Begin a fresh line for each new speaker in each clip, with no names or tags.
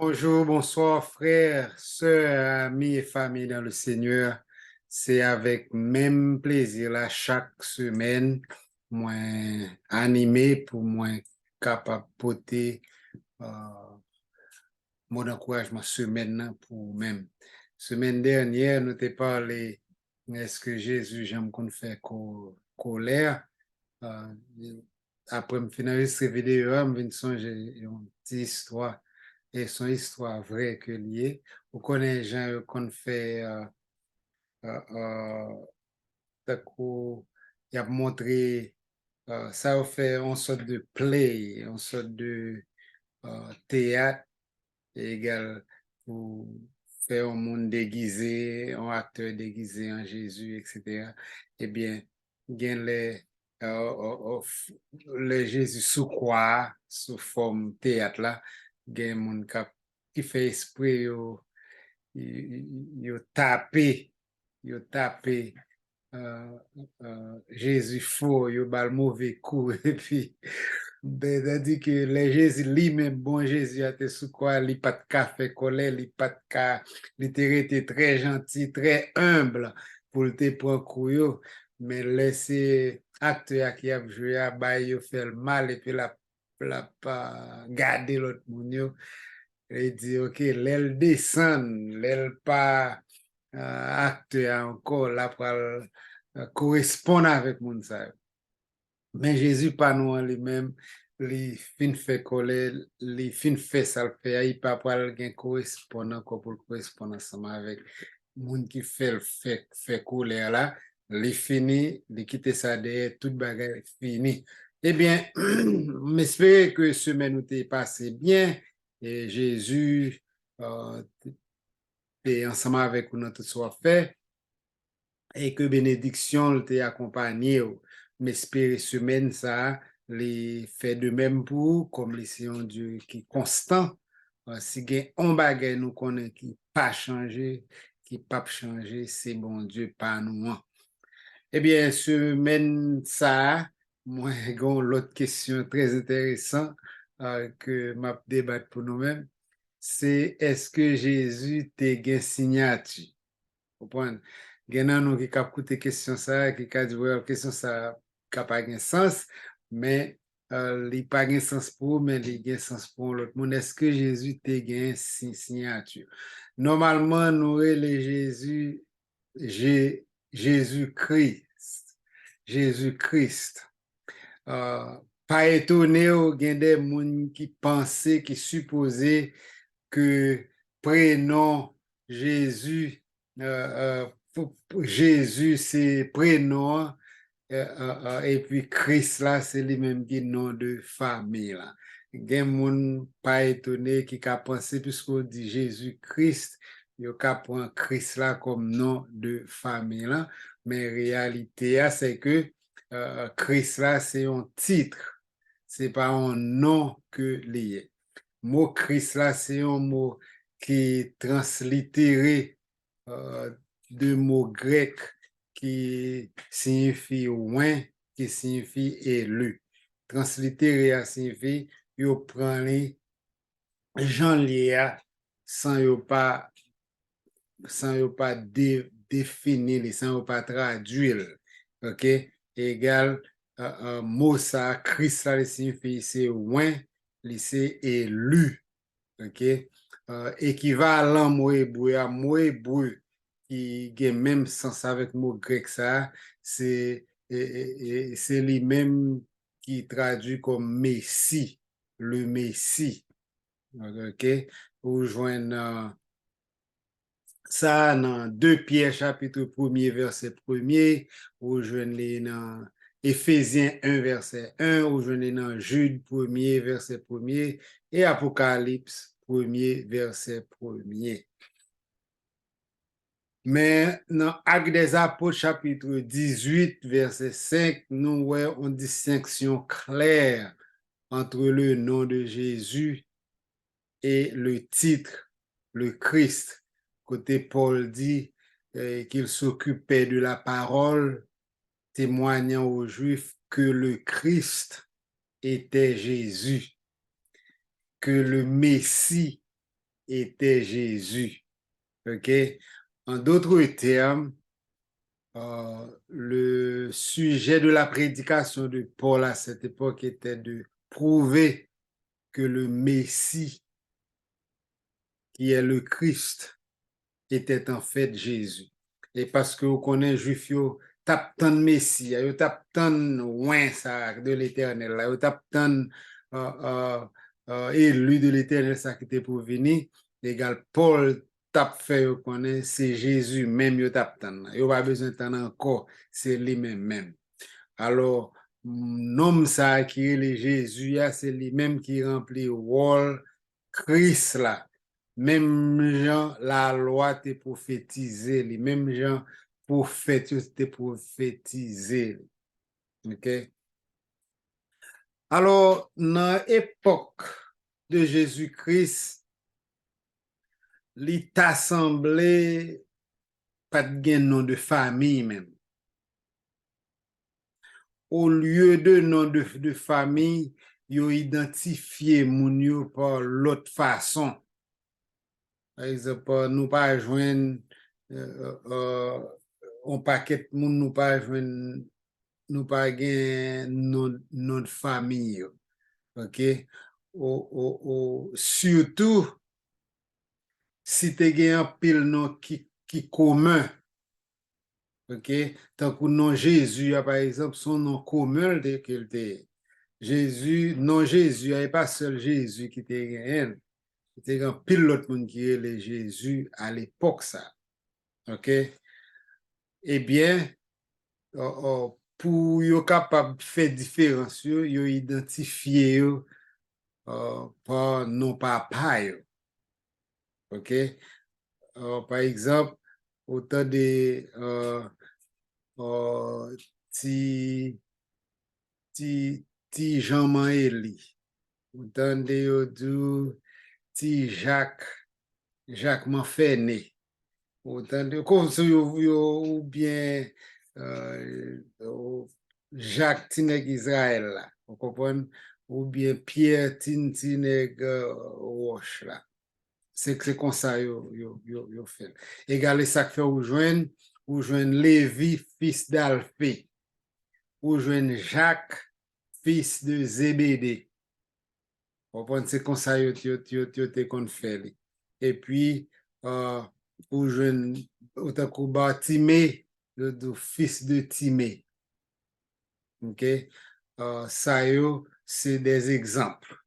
Bonjour, bonsoir, frères, sœurs, amis et familles dans le Seigneur. C'est avec même plaisir là chaque semaine, moi animé pour moi capable de porter euh, mon encouragement semaine là pour même. Semaine dernière, nous t'ai parlé est-ce que Jésus j'aime qu'on fait colère. Euh, Après me finir cette vidéo, je me songer une petite histoire et son histoire vraie que liée. Vous connaissez gens qu'on fait euh, il a montré ça a fait une sorte de play, une sorte de théâtre égal pour faire un monde déguisé, un acteur déguisé en Jésus, etc. Eh bien, gain les Jésus sous quoi, sous forme théâtre là, gain mon cap qui fait esprit yo taper, yo taper Jésus faux, yo bal mauvais coup et puis ben, c'est-à-dire que les Jésus lui-même, bon Jésus, a été sous quoi, il pas de café collé, il pas de cas, il était très gentil, très humble pour te prendre couillot, mais laisser acteur qui a joué à bail, fait le mal et puis la pas garder l'autre moun yo, et dit ok, l'aile descend, l'aile pas acteur encore, là pour correspondre avec moun sa. Mais Jésus, pas nous en lui-même, les fin fait coller, les fin fait ça le fait, il pas pour le correspondant pour correspondre ensemble avec monde qui fait coller là, les fini, les quitter ça derrière, toute bagarre fini. Eh bien, j'espère que semaine nous t'est passé bien et Jésus est ensemble avec nous tout soit fait et que bénédiction t'ait accompagné. Mais espérer semaine ça, les fait de même pour, comme les un Dieu qui est constant. Si gen on bagay nous connaît qui pas changé, qui pas changé, c'est bon Dieu pas nous. Eh bien, semaine ça, moi, j'ai l'autre question très intéressante que m'a débattre pour nous-mêmes. C'est est-ce que Jésus te gen signature? Comprenez? Gen nan nou ki kap koute question ça, qui ka di well, question ça ka pa gen sens, mais li pa gen sens pour, mais li gen sens pour l'autre monde. Est-ce que Jésus te gen signature? Normalement, nous le Jésus, Jésus-Christ. Jésus-Christ. Euh, Pas étonné ou gen des moun qui pensaient, qui supposaient que prénom Jésus, Jésus c'est prénom, et puis Christ là, c'est lui-même qui est nom de famille là. Gen moun pas étonné qui a pensé puisqu'on dit Jésus-Christ, yo ka prend Christ là comme nom de famille là, mais réalité c'est que Christ là c'est un titre, c'est pas un nom que lié. Mot Christ là, c'est un mot qui est translittéré de mots grecs qui signifie oint, qui signifie élu. Translittéré signifie yo prend les gens liés sans yo pas définir, sans yo pas traduire. OK? Égal, mot ça, Christ là, signifie c'est oint, c'est élu. OK? Équivalent mot hébreu à mot hébreu qui a même sens avec mot grec ça, c'est lui-même qui traduit comme Messie, le Messie. OK? Vous joignez ça dans 2 Pierre chapitre 1er verset 1er, vous joignez dans Éphésiens 1 verset 1, vous joignez dans Jude 1er verset 1er et Apocalypse 1er verset 1er. Mais dans Actes des Apôtres chapitre 18 verset 5, nous voyons une distinction claire entre le nom de Jésus et le titre, le Christ. Côté Paul dit qu'il s'occupait de la parole, témoignant aux Juifs que le Christ était Jésus, que le Messie était Jésus. OK? En d'autres termes, le sujet de la prédication de Paul à cette époque était de prouver que le Messie, qui est le Christ, était en fait Jésus. Et parce que vous connaissez juif yo tap tan Messie, yo tap tan ouin ça de l'éternel, yo tap tan élu de l'éternel ça qui était pour venir, égal Paul tap fait yo connaît c'est Jésus même yo tap tan. Yo pas besoin tan encore, c'est lui-même même. Alors nom ça qui est le Jésus, c'est lui-même qui remplit rôle Christ là. Même gens, la loi te prophétisé, les mêmes gens, prophètes te prophétisé. OK? Alors, dans l'époque de Jésus-Christ, l'État assemblé pas de nom de famille même. Au lieu de nom de famille, ils ont identifié moun yo par l'autre façon. Par exemple, nous pas joindre on paquet moun nous pas joindre nous pas gen non famille. OK? Surtout si te gen un pile non qui commun. OK? Tant que non Jésus, par exemple, son nom commun de qu'il te Jésus, non Jésus, il n'y a pas seul Jésus qui te gen. C'était un pile l'autre monde qui est le Jésus à l'époque ça. OK? Eh bien, pour yo capable faire différence yo identifier yo par non papa yo. OK? Par exemple, autant de ti ti Jean-Man Eli, autant de yo dou ti Jacques Manfené, autant de ou bien Jacques Tineg Israël là, vous comprenez? Ou bien Pierre Tineg Roche là. C'est comme ça yo fait. Égalé ça que fait ou joindre Lévi fils d'Alphée, ou joindre Jacques fils de Zébédée. Vous comprenez? C'est comme ça yo te qu'on fait. Et puis ou joindre autant que Bartimée, le fils de Timée. OK? Ça yo c'est des exemples.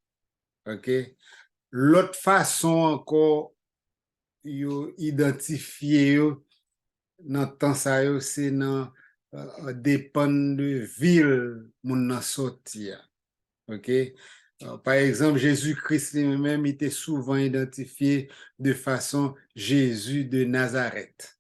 OK? L'autre façon encore yo identifier yo dans temps ça yo c'est dans dépend de ville moun nan sorti. OK? Par exemple, Jésus-Christ lui-même était souvent identifié de façon Jésus de Nazareth.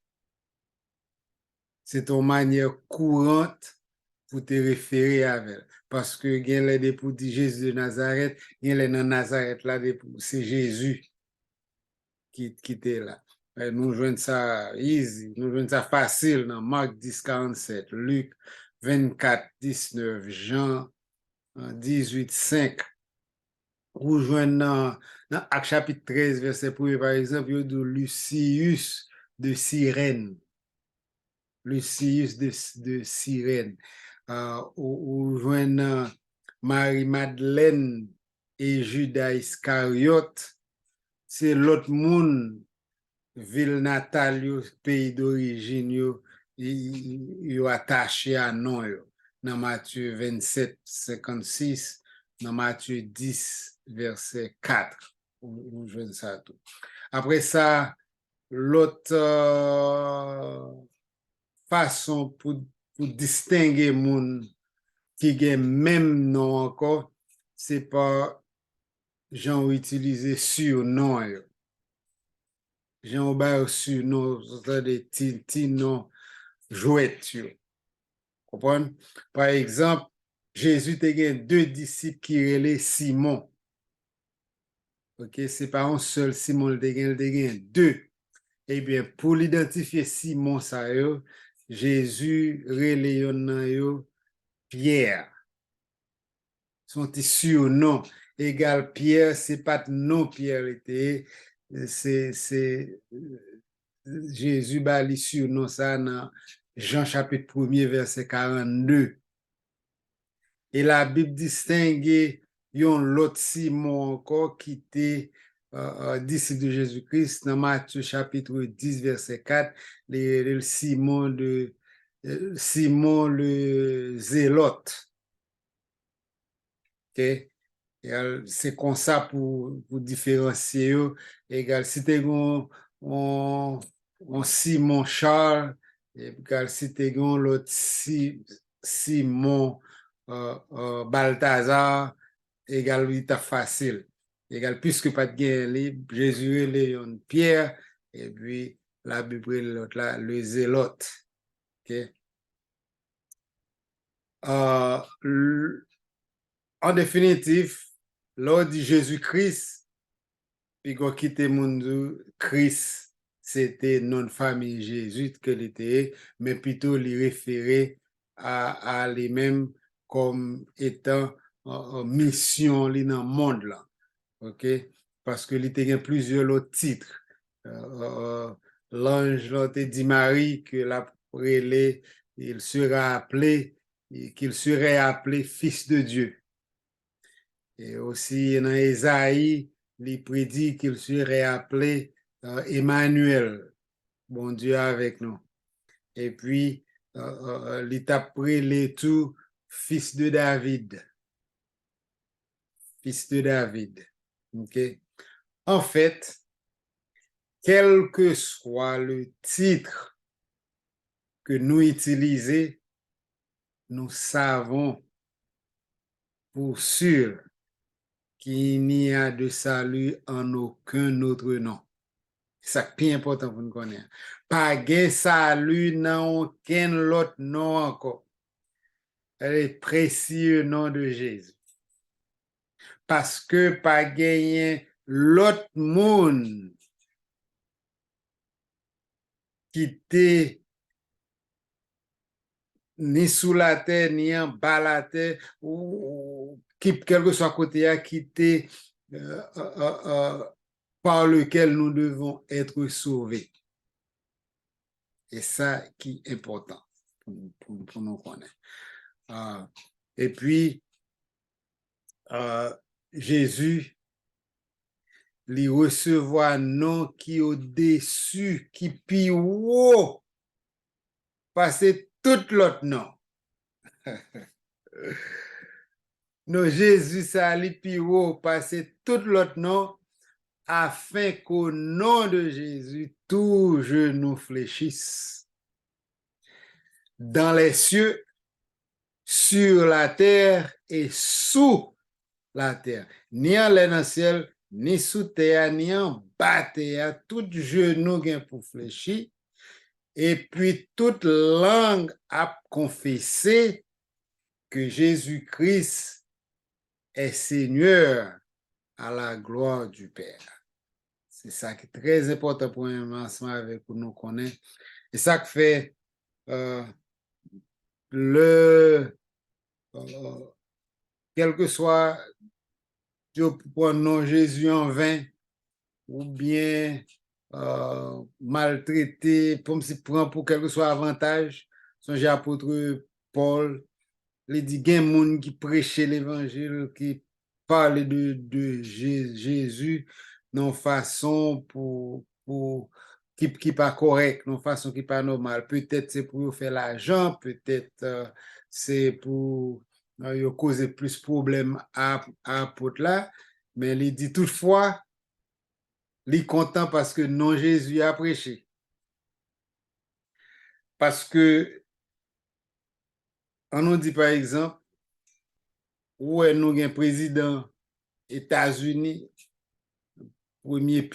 C'est une manière courante pour te référer à elle. Parce que gen les pour dire Jésus de Nazareth, gen les dans Nazareth là, c'est Jésus qui était là. Nous jouons ça easy, nous jouons ça facile dans Marc 10, 47, Luc 24, 19, Jean 18, 5. Nous jouons dans Acte chapitre 13, verset 1, par exemple, il y a de Lucius de Cyrène. Lucius de Cyrène. Ou jouons Marie-Madeleine et Judas Iscariote. C'est l'autre monde, ville natale, yo, pays d'origine, yo attaché à non. Yo. Dans Matthieu 27, 56, dans Matthieu 10, verset 4. Ou jouons ça tout. Après ça, l'autre façon pour distinguer moun qui gen même nom encore, c'est pas gens utiliser surnom yo. Gens ba surnom, c'est des ti nom jouet yo. Comprenez? Par exemple, Jésus te gen deux disciples qui relè Simon. OK, c'est pas un seul Simon, il te gen deux. Eh bien, pour l'identifier Simon ça yo, Jésus relè yon nan yo Pierre. Son surnom égal Pierre, c'est pas non Pierre était, c'est Jésus bali sur nous ça dans Jean chapitre 1er verset 42. Et la Bible distingue yon l'autre Simon encore qui était disciple de Jésus-Christ dans Matthieu chapitre 10 verset 4, le Simon le zélote. Okay? C'est comme ça pour différencier eux. Égal, si tu on Simon Charles, égal, si tu l'autre Simon Balthazar, égal, il est facile. Égal, puisque pas de gain, Jésus est une pierre, et puis la Bible, l'autre là, le zélote. Okay? En définitive, lors de Jésus-Christ, puis qu'on quitte le monde, Christ, c'était non famille Jésus que était, mais plutôt lui référer à lui-même comme étant en mission dans le monde là. OK? Parce que il était plusieurs autres titres. L'ange là dit Marie que il sera appelé qu'il serait appelé fils de Dieu. Et aussi dans Ésaïe, il prédit qu'il serait appelé Emmanuel, bon Dieu avec nous. Et puis, il t'a appelé tout fils de David. Fils de David. Okay? En fait, quel que soit le titre que nous utilisons, nous savons pour sûr qu'il n'y a de salut en aucun autre nom. C'est ça qui est important pour nous connaître. Pas de salut dans aucun autre nom encore. Elle est précieux nom de Jésus. Parce que pas gagné l'autre monde qui était ni sous la terre, ni en bas la terre, ou qui, quel que soit côté, qui était par lequel nous devons être sauvés. Et ça qui est important pour nous connaître. Et puis, Jésus, lui recevoir non qui au-dessus, qui pi haut, passer tout l'autre nom. Non, Jésus, ça lui pi haut, passer tout l'autre nom, afin qu'au nom de Jésus, tout genou fléchisse. Dans les cieux, sur la terre et sous la terre. Ni en l'air dans le ciel, ni sous terre, ni en bas terre, tout genou vient pour fléchir. Et puis toute langue a confessé que Jésus-Christ est Seigneur à la gloire du Père. C'est ça qui est très important pour un ensemble avec nous connaître. Et ça qui fait quel que soit Dieu pour nom Jésus en vain ou bien maltraité comme si prend pour quel que soit avantage, son apôtre Paul, il dit qu'il y a des gens qui prêchent l'évangile, qui parlent de Jésus d'une façon qui pas correcte, d'une façon qui pas normale. Peut-être c'est pour faire l'argent, peut-être c'est pour causer plus de problèmes à l'apôtre là, mais il dit toutefois, il est content parce que non Jésus a prêché. Parce que, on nous dit par exemple, où est nous un président États-Unis, première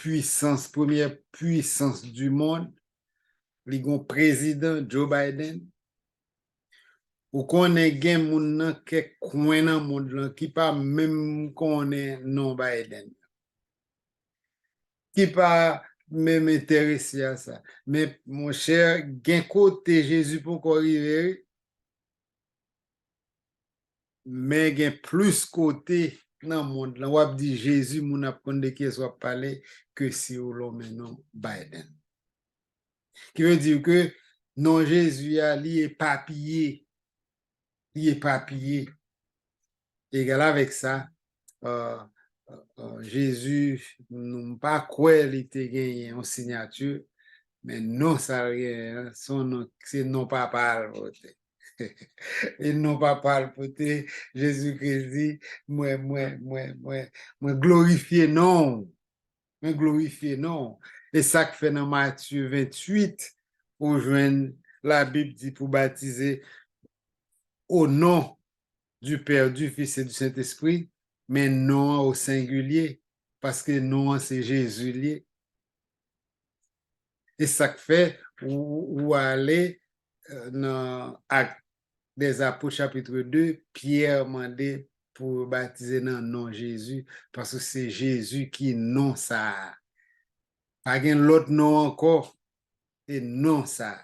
puissance du monde, li gon président Joe Biden, ou konen gen moun nan ke kwen nan monde lan qui pas même konen non Biden. Qui pas même intéressé à ça. Mais mon cher, gen côté Jésus pour arriver, mais gen plus côté dans le monde, là, on dit Jésus, mon apprendre de qui soit parlé, que si ou l'on maintenant Biden. Qui veut dire que non Jésus a lié papier, égal avec ça, euh, Jésus, nous pas quoi il était gagné en signature, mais non, ça rien, son nom, c'est non papa. Et non papa, Jésus-Christ dit, moi, glorifié, non. Moi, glorifié, non. Et ça que fait dans Matthieu 28, où la Bible dit pour baptiser au nom du Père, du Fils et du Saint-Esprit, mais non au singulier, parce que non, c'est Jésus lié. Et ça fait où aller dans Actes des Apôtres chapitre 2, Pierre mandé pour baptiser dans le nom de Jésus, parce que c'est Jésus qui non ça. Pas l'autre nom encore, et non ça.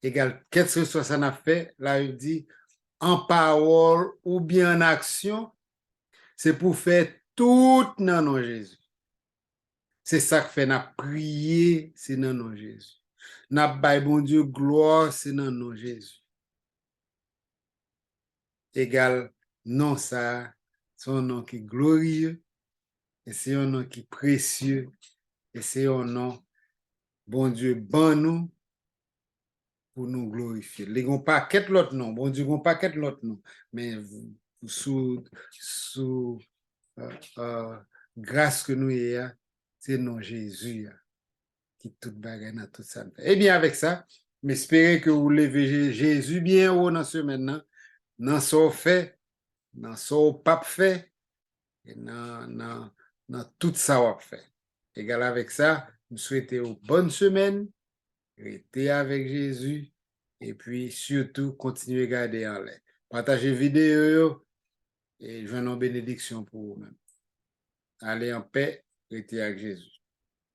Égal, qu'est-ce que ça n'a fait? Là, il dit, en parole ou bien en action, c'est pour faire tout dans le nom de Jésus. C'est ça que fait, n'a prié, c'est dans le nom de Jésus. N'a bail bon Dieu gloire, c'est dans le nom de Jésus. Égal, non ça, c'est un nom qui est glorieux, et c'est un nom qui est précieux, et c'est un nom, bon Dieu, bon nous, pour nous glorifier. Les gon pas quête l'autre nom, bon Dieu, gon pas quête l'autre nom, mais sous euh, grâce que nous ayons, c'est non Jésus qui tout bagarre dans tout ça. Eh bien, avec ça, j'espère que vous levez Jésus bien haut dans ce maintenant, dans ce fait, dans ce pape fait, et dans tout ça on fait. Égal avec ça, je souhaite une bonne semaine, restez avec Jésus, et puis surtout, continuez à garder en l'air. Partagez vidéo et joignez une bénédiction pour vous-même. Allez en paix, restez avec Jésus.